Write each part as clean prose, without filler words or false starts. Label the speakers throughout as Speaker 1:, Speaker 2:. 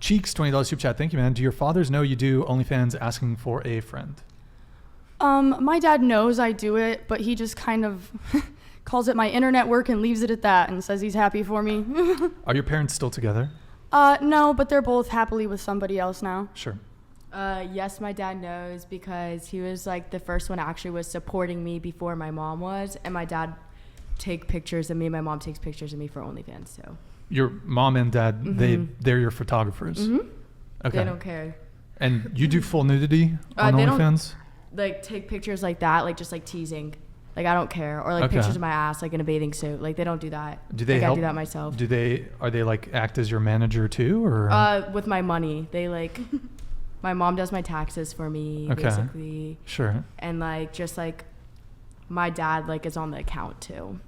Speaker 1: Cheeks, $20 super chat. Thank you, man. Do your fathers know you do OnlyFans asking for a friend?
Speaker 2: My dad knows I do it, but he just kind of calls it my internet work and leaves it at that and says he's happy for me.
Speaker 1: Are your parents still together?
Speaker 2: No, but they're both happily with somebody else now.
Speaker 1: Sure.
Speaker 3: Yes, my dad knows because he was like the first one actually was supporting me before my mom was, and my dad take pictures of me. My mom takes pictures of me for OnlyFans, so.
Speaker 1: Your mom and dad, they're your photographers?
Speaker 3: Mm-hmm.
Speaker 1: Okay.
Speaker 3: They don't care.
Speaker 1: And you do full nudity on
Speaker 3: they
Speaker 1: OnlyFans?
Speaker 3: Like take pictures like that, like just like teasing. Like I don't care. Or like pictures of my ass like in a bathing suit. Like they don't do that.
Speaker 1: Do they
Speaker 3: like,
Speaker 1: help?
Speaker 3: I do that myself.
Speaker 1: Are they like act as your manager too, or?
Speaker 3: With my money. They like my mom does my taxes for me, basically.
Speaker 1: Sure.
Speaker 3: And like just like my dad like is on the account too.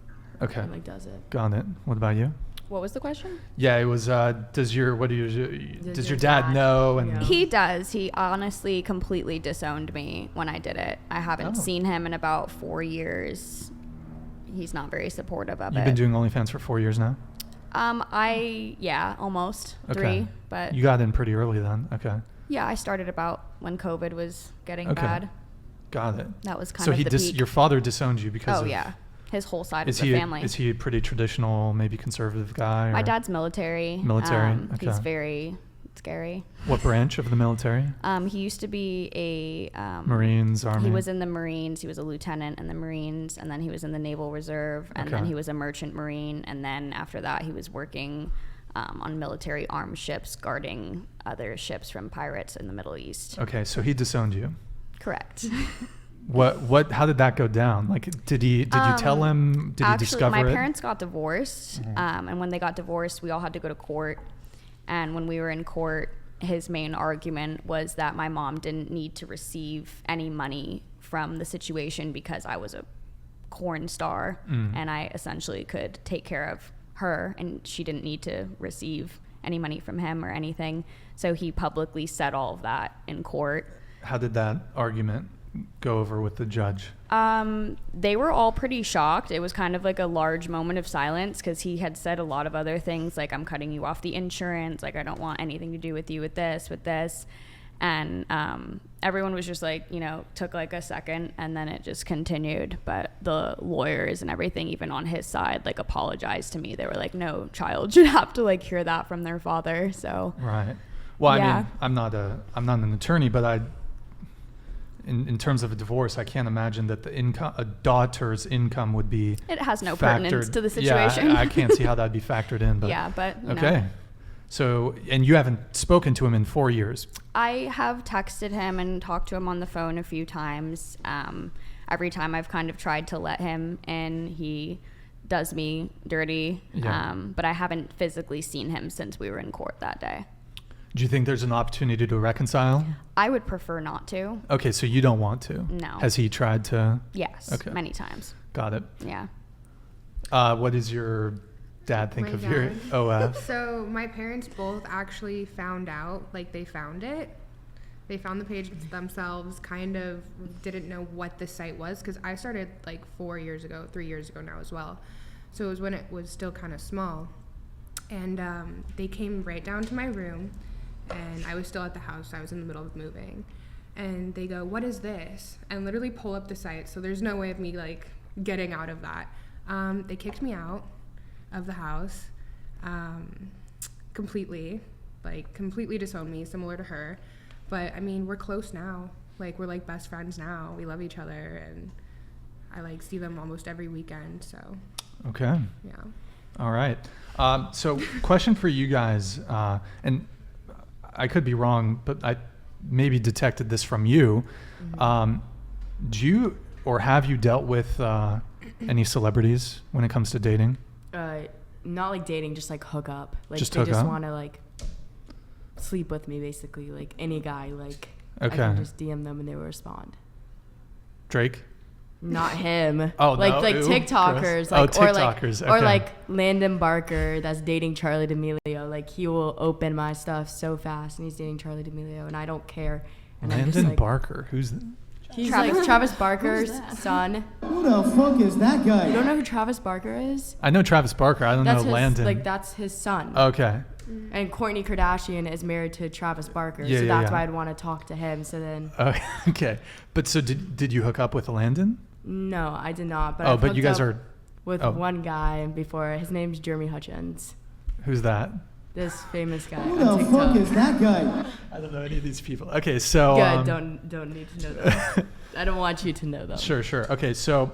Speaker 1: Okay.
Speaker 3: And like does it.
Speaker 1: Got it. What about you?
Speaker 4: What was the question?
Speaker 1: Yeah, it was does your dad know? And
Speaker 4: He does. He honestly completely disowned me when I did it. I haven't seen him in about 4 years. He's not very supportive of it.
Speaker 1: You've been doing OnlyFans for 4 years now?
Speaker 4: Almost 3,
Speaker 1: Okay.
Speaker 4: but
Speaker 1: you got in pretty early then. Okay.
Speaker 4: Yeah, I started about when COVID was getting bad.
Speaker 1: Got it.
Speaker 4: That was kind of the peak.
Speaker 1: Your father disowned you because of...
Speaker 4: yeah. His whole side of the family.
Speaker 1: Is he a pretty traditional, maybe conservative guy?
Speaker 4: My dad's military.
Speaker 1: Military? Okay.
Speaker 4: He's very scary.
Speaker 1: What branch of the military?
Speaker 4: He used to be a...
Speaker 1: Marines, Army?
Speaker 4: He was in the Marines. He was a lieutenant in the Marines. And then he was in the Naval Reserve. And then he was a merchant Marine. And then after that, he was working on military armed ships, guarding other ships from pirates in the Middle East.
Speaker 1: Okay, so he disowned you.
Speaker 4: Correct.
Speaker 1: How did that go down? Like, did you tell him? Did he discover it?
Speaker 4: My parents got divorced. And when they got divorced, we all had to go to court. And when we were in court, his main argument was that my mom didn't need to receive any money from the situation because I was a porn star and I essentially could take care of her and she didn't need to receive any money from him or anything. So he publicly said all of that in court.
Speaker 1: How did that argument go over with the judge?
Speaker 4: They were all pretty shocked. It was kind of like a large moment of silence because he had said a lot of other things like, I'm cutting you off the insurance, like I don't want anything to do with you with this. And everyone was just like, took like a second and then it just continued. But the lawyers and everything, even on his side, like apologized to me. They were like, no child should have to like hear that from their father. So
Speaker 1: right. Well, yeah. I mean, I'm not an attorney, but in terms of a divorce, I can't imagine that a daughter's income would be.
Speaker 4: It has no pertinence to the situation.
Speaker 1: Yeah, I can't see how that'd be factored in. But
Speaker 4: yeah, but
Speaker 1: okay.
Speaker 4: No.
Speaker 1: So, and you haven't spoken to him in 4 years.
Speaker 4: I have texted him and talked to him on the phone a few times. Every time I've kind of tried to let him in, he does me dirty.
Speaker 1: Yeah.
Speaker 4: But I haven't physically seen him since we were in court that day.
Speaker 1: Do you think there's an opportunity to reconcile?
Speaker 4: I would prefer not to.
Speaker 1: Okay, so you don't want to?
Speaker 4: No.
Speaker 1: Has he tried to?
Speaker 4: Yes, many times.
Speaker 1: Got it.
Speaker 4: Yeah.
Speaker 1: What does your dad think of your OF?
Speaker 5: So my parents both actually found out, like they found it. They found the page themselves, kind of didn't know what the site was because I started like 3 years ago now as well. So it was when it was still kind of small. And they came right down to my room and I was still at the house. I was in the middle of moving. And they go, what is this? And literally pull up the site. So there's no way of me like getting out of that. They kicked me out of the house completely disowned me, similar to her. But I mean, we're close now. Like we're like best friends now. We love each other and I like see them almost every weekend. So
Speaker 1: okay.
Speaker 5: Yeah.
Speaker 1: All right. So question for you guys, and I could be wrong, but I maybe detected this from you. Do you or have you dealt with any celebrities when it comes to dating?
Speaker 3: Not like dating, just like hook up. Like
Speaker 1: just
Speaker 3: they
Speaker 1: hook
Speaker 3: just
Speaker 1: up?
Speaker 3: want to like sleep with me, basically. Like any guy, like
Speaker 1: okay.
Speaker 3: I can just DM them and they will respond.
Speaker 1: Drake?
Speaker 3: Not him.
Speaker 1: Oh,
Speaker 3: like
Speaker 1: no.
Speaker 3: like
Speaker 1: Ew,
Speaker 3: TikTokers,
Speaker 1: gross.
Speaker 3: like
Speaker 1: TikTokers.
Speaker 3: or like Landon Barker that's dating Charli D'Amelio. Like he will open my stuff so fast, and he's dating Charli D'Amelio, and I don't care. And
Speaker 1: Landon Barker, who's that?
Speaker 3: He's like Travis Barker's son.
Speaker 6: Who the fuck is that guy?
Speaker 3: You don't know who Travis Barker is?
Speaker 1: I know Travis Barker. I don't know Landon.
Speaker 3: Like that's his son.
Speaker 1: Okay.
Speaker 3: And Kourtney Kardashian is married to Travis Barker,
Speaker 1: Yeah,
Speaker 3: so
Speaker 1: yeah,
Speaker 3: that's
Speaker 1: yeah.
Speaker 3: why I'd want to talk to him. So then,
Speaker 1: Okay. But so did you hook up with Landon?
Speaker 3: no, I did not. But
Speaker 1: Oh,
Speaker 3: I've
Speaker 1: but you
Speaker 3: hooked
Speaker 1: guys
Speaker 3: up
Speaker 1: are.
Speaker 3: with
Speaker 1: oh.
Speaker 3: one guy before. His name's Jeremy Hutchins.
Speaker 1: Who's that?
Speaker 3: This famous guy
Speaker 6: Who
Speaker 3: on
Speaker 6: the
Speaker 3: TikTok.
Speaker 6: fuck is that guy?
Speaker 1: I don't know any of these people. Okay, so
Speaker 3: Good. Don't need to know that. I don't want you to know them.
Speaker 1: Sure. Okay, so